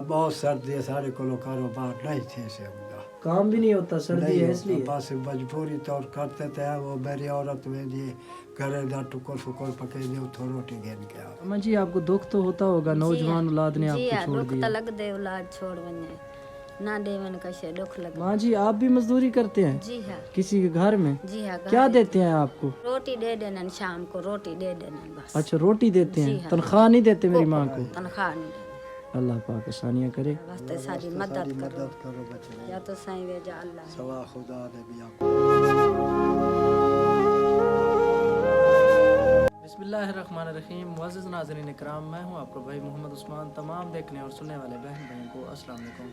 बहुत सर्दी है, सारे को कारोबार नहीं थे से हुआ, काम भी नहीं होता, सर्दी है इसलिए। बस मजबूरी तौर करते थे। वो मेरी औरत में जी घरे दा टुकर फुकर पके दे तो रोटी घेन के आ। अम्मा जी आपको दुख तो होता होगा, नौजवान औलाद ने आपको छोड़ दुख दिया। तो लग दे औलाद छोड़ वने ना देवन कशे दुख लग। माँ जी आप भी मजदूरी करते हैं? जी हाँ, किसी के घर में? जी हाँ। क्या देते हैं आपको? रोटी दे देना, शाम को रोटी दे देना बस। अच्छा रोटी देते जी हैं, हाँ। तनख्वाह नहीं देते मेरी माँ को? तनख्वाह नहीं देना। अल्लाह पाक आसानियाँ करे। वास्ते सारी मदद करो बच्चे या तो सही वे जा अल्लाह। सवा खुदा दे भी आप। बिस्मिल्लाहिर्रहमानिर्रहीम। मुअज़्ज़िज़ नाज़रीन इकराम, मैं हूँ आपका भाई मोहम्मद उस्मान। तमाम देखने और सुनने वाले बहन भाइयों को अस्सलाम वालेकुम।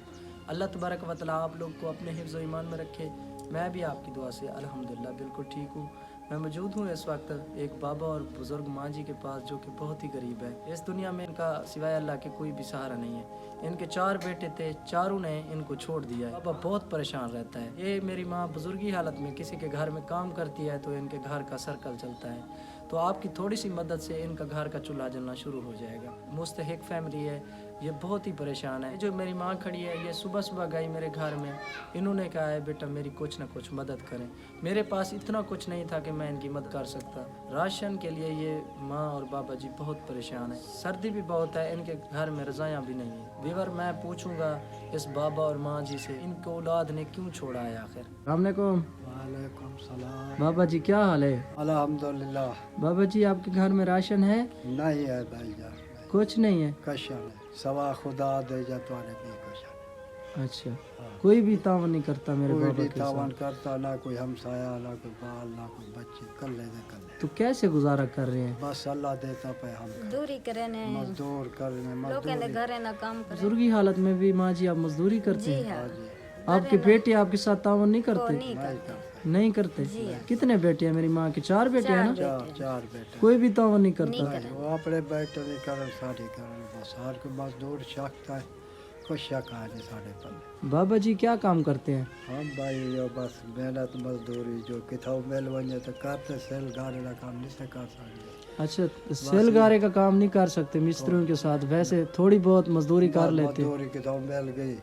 अल्लाह तबारक व तआला आप लोग को अपने हिफ्ज़ व ईमान में रखे। मैं भी आपकी दुआ से अल्हम्दुलिल्लाह बिल्कुल ठीक हूँ। मैं मौजूद हूँ इस वक्त एक बाबा और बुज़ुर्ग माँ जी के पास, जो कि बहुत ही गरीब है। इस दुनिया में इनका सिवाय अल्लाह के कोई भी सहारा नहीं है। इनके 4 बेटे थे, चारों ने इनको छोड़ दिया है। बाबा बहुत परेशान रहता है। ये मेरी माँ बुजुर्गी हालत में किसी के घर में काम करती है तो इनके घर का सर्कल चलता है। तो आपकी थोड़ी सी मदद से इनका घर का चूल्हा जलना शुरू हो जाएगा। मुस्तहिक फैमिली है, ये बहुत ही परेशान है। जो मेरी माँ खड़ी है, ये सुबह सुबह गई मेरे घर में। इन्होंने कहा है बेटा मेरी कुछ ना कुछ मदद करें। मेरे पास इतना कुछ नहीं था कि मैं इनकी मदद कर सकता। राशन के लिए ये माँ और बाबा जी बहुत परेशान है। सर्दी भी बहुत है, इनके घर में रज़ायाँ भी नहीं है। व्यूअर, मैं पूछूंगा इस बाबा और माँ जी से, इनको औलाद ने क्यों छोड़ा है आखिर। अस्सलामुअलैकुम। वालेकुम सलाम। बाबा जी क्या हाल है? अल्हम्दुलिल्लाह। बाबा जी आपके घर में राशन है? नहीं है भाई जान, कुछ नहीं है। कशन है, सवा खुदा दे जा तुम्हारे भी कशन। अच्छा कोई भी तावन नहीं करता मेरे कोई बाबा भी के तावन साथ? करता, ना कोई हमसाया, ना कोई बाल, ना कोई बच्चे। कर ले दे कर ले, तो कैसे गुजारा कर रहे हैं? बस अल्लाह देता पे हम दूरी करे ने मजदूर करने लोग ने मजदूर। घरे ना काम करे। बुजुर्गी हालत में भी माँ जी आप मजदूरी करते जी हैं? हाँ, आपके बेटे आपके साथ तावन नहीं को करते? नहीं करते। नहीं करते? कितने बेटे हैं मेरी माँ के? 4 बेटे हैं ना? चार बेटे। कोई भी तावन नहीं करता? वो अपने बेटे नहीं करन, सारे करन, बस हर कोई मजदूर शकता है, कुछ शक है नहीं साढ़े पर। बाबा जी क्या काम करते हैं? हम भाई यो बस मेहनत मजदूरी जो किताब मेल बने तो करते, सेल गाड़ी का काम नहीं से कर सकते। अच्छा सेल गारे का काम नहीं कर सकते मिस्त्रियों के साथ? वैसे थोड़ी बहुत मजदूरी कर लेते हैं। मजदूरी किताब मेल गई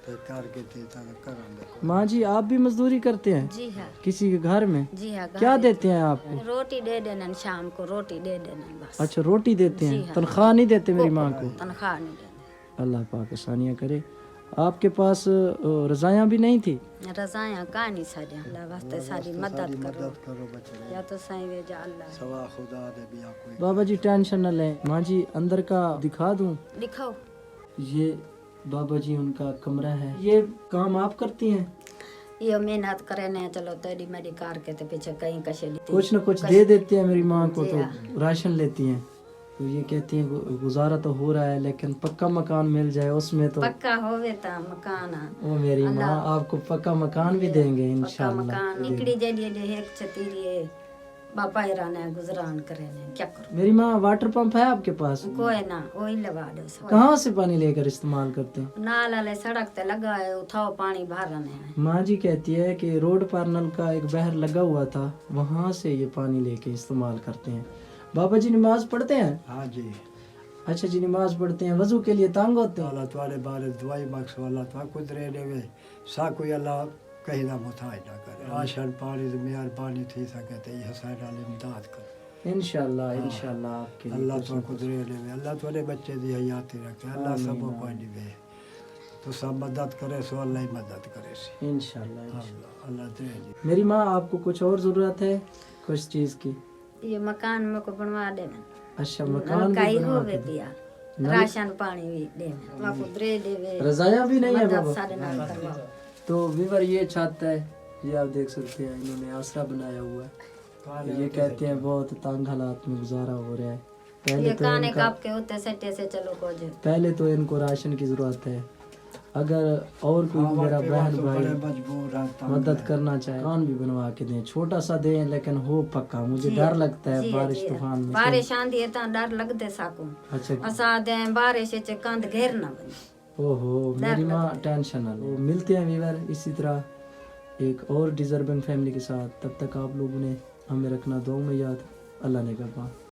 तो करके थी तक करन। माँ जी आप भी मजदूरी करते हैं जी हाँ, किसी के घर में? जी हाँ। क्या देते हैं आपको? रोटी दे देना, शाम को रोटी दे देना बस। अच्छा रोटी देते हैं, तनख्वाह नहीं देते मेरी माँ को? तनख्वाह नहीं देना। अल्लाह पाक आसानियाँ करे। आपके पास रज़ायाँ भी नहीं थी? रज़ायाँ का नहीं सारे अल्लाह वास्ते सारी मदद करो मदद करो बच्चे, या तो सही वे जा अल्लाह। सवा खुदा दे भी आपको। बाबा जी टेंशन न लें। माँ जी अंदर का दिखा दूं? दिखाओ। ये बाबा जी उनका कमरा है। ये काम आप करती हैं? ये मेहनत करे ने, चलो तेरी मेरी कार के तो पीछे कहीं कशे कुछ न कुछ दे देती है मेरी माँ को, तो राशन लेती हैं। तो ये कहती हैं गुजारा तो हो रहा है, लेकिन पक्का मकान मिल जाए उसमें तो। पक्का होवे ता मकान ओ मेरी माँ आपको पक्का मकान भी देंगे इंशाल्लाह। मकान निकड़ी जड़ी जे एक छतीरी बापा राने गुजरान करे ने, क्या करो। मेरी माँ वाटर पंप है आपके पास? कोई ना, वही लगा दो सब। कहाँ से पानी लेकर इस्तेमाल करते हैं? नाल वाले सड़क ते लगा है, उठाओ पानी भरने है। माँ जी कहती है कि रोड पर नल का एक बहर लगा हुआ था, वहाँ से ये पानी लेके इस्तेमाल करते हैं। बाबा जी नमाज पढ़ते हैं? हाँ जी। अच्छा जी नमाज पढ़ते हैं। वजू के लिए तंग होते हैं? अल्लाह तुम्हारे बारे दुआई मक्स वाला तो कुदरे देवे सा कोई अल्लाह कहीं ना मुताज ना करे। राशन पानी तो मेहरबानी थी सके तो ये हसन वाली इमदाद कर इंशाल्लाह इंशाल्लाह आपके लिए अल्लाह कुछ तो न कुछ। कुदरे देवे। अल्लाह तुम्हारे बच्चे दी हयाती रखे, अल्लाह सब को दे तो सब मदद करे, सो अल्लाह ही मदद करे सी। इंशाल्लाह इंशाल्लाह। अल्लाह दे जी। मेरी माँ आपको कुछ और जरूरत है कुछ चीज की? ये मकान में को बनवा दे। अच्छा मकान भी काई बनवा होवे के दे। पिया राशन पानी भी दे वा को दे देवे। रजाया भी नहीं है मदद बाबा? सारे नाल करवाओ। तो व्यूअर ये छत है, ये आप देख सकते हैं, इन्होंने आसरा बनाया हुआ है। ये कहते हैं बहुत तंग हालात में गुजारा हो रहा है। ये पहले तो काने इनका काप के होते सट्टे से चलो को जे। पहले तो इनको राशन की जरूरत है। अगर और कोई मेरा बहन भाई मजबूर रहता मदद करना चाहे, मकान भी बनवा के दें, छोटा सा दें लेकिन हो पक्का। मुझे डर लगता है बारिश तूफान में। बारिश आंधी है ता डर लगदे साको। अच्छा असा दे बारिश से कंध घेर ना बने। ओहो मेरी माँ टेंशन ना ले। मिलते हैं व्यूअर इसी तरह एक और डिजर्विंग फैमिली के साथ। तब तक आप लोगों ने हमें रखना दुआ में याद। अल्लाह ने